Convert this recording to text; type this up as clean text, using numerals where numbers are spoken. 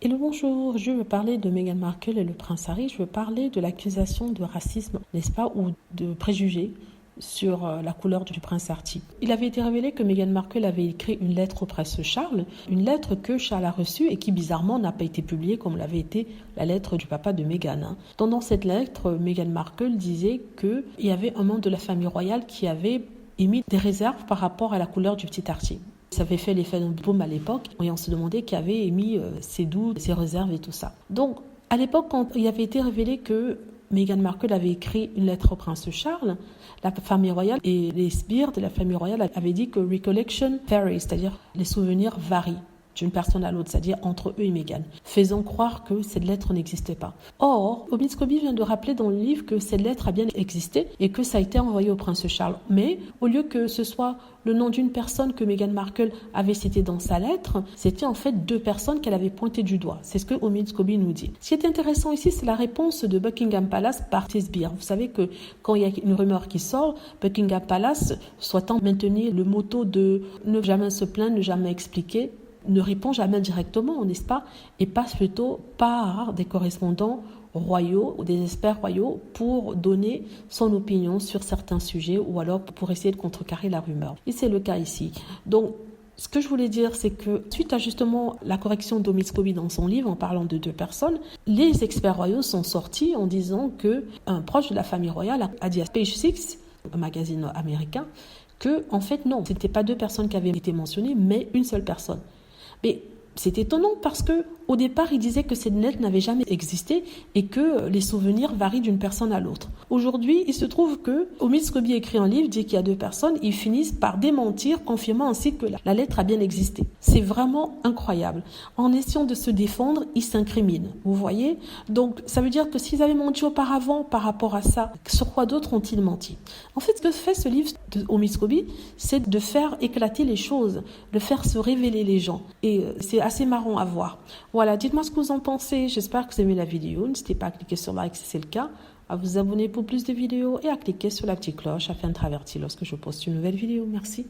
Hello, bonjour, je veux parler de Meghan Markle et le prince Harry. Je veux parler de l'accusation de racisme, n'est-ce pas, ou de préjugés sur la couleur du prince Harry. Il avait été révélé que Meghan Markle avait écrit une lettre au prince Charles, une lettre que Charles a reçue et qui bizarrement n'a pas été publiée comme l'avait été la lettre du papa de Meghan. Dans cette lettre, Meghan Markle disait qu'il y avait un membre de la famille royale qui avait émis des réserves par rapport à la couleur du petit Archie. Ça avait fait l'effet d'un boom à l'époque et on se demandait qui avait émis ses doutes, ses réserves et tout ça. Donc, à l'époque, quand il avait été révélé que Meghan Markle avait écrit une lettre au prince Charles, la famille royale et les sbires de la famille royale avaient dit que recollection varies, c'est-à-dire les souvenirs varient d'une personne à l'autre, c'est-à-dire entre eux et Meghan, faisant croire que cette lettre n'existait pas. Or, Omid Scobie vient de rappeler dans le livre que cette lettre a bien existé et que ça a été envoyé au prince Charles. Mais, au lieu que ce soit le nom d'une personne que Meghan Markle avait cité dans sa lettre, c'était en fait deux personnes qu'elle avait pointées du doigt. C'est ce que Omid Scobie nous dit. Ce qui est intéressant ici, c'est la réponse de Buckingham Palace par ses sbires. Vous savez que quand il y a une rumeur qui sort, Buckingham Palace, souhaitant maintenir le motto de ne jamais se plaindre, ne jamais expliquer, ne répond jamais directement, n'est-ce pas, et passe plutôt par des correspondants royaux ou des experts royaux pour donner son opinion sur certains sujets ou alors pour essayer de contrecarrer la rumeur. Et c'est le cas ici. Donc, ce que je voulais dire, c'est que suite à justement la correction d'Omid Scobie dans son livre en parlant de deux personnes, les experts royaux sont sortis en disant qu'un proche de la famille royale a dit à Page Six, un magazine américain, que en fait non, c'était pas deux personnes qui avaient été mentionnées, mais une seule personne. Mais c'est étonnant parce que au départ, il disait que cette lettre n'avait jamais existé et que les souvenirs varient d'une personne à l'autre. Aujourd'hui, il se trouve que Omid Scobie écrit un livre, dit qu'il y a deux personnes, ils finissent par démentir, confirmant ainsi que la lettre a bien existé. C'est vraiment incroyable. En essayant de se défendre, ils s'incriminent. Vous voyez? Donc, ça veut dire que s'ils avaient menti auparavant par rapport à ça, sur quoi d'autres ont-ils menti? En fait, ce que fait ce livre de Omid Scobie, c'est de faire éclater les choses, de faire se révéler les gens. Et c'est assez marrant à voir. Voilà, dites-moi ce que vous en pensez. J'espère que vous aimez la vidéo. N'hésitez pas à cliquer sur like si c'est le cas, à vous abonner pour plus de vidéos et à cliquer sur la petite cloche afin de travertir lorsque je poste une nouvelle vidéo. Merci.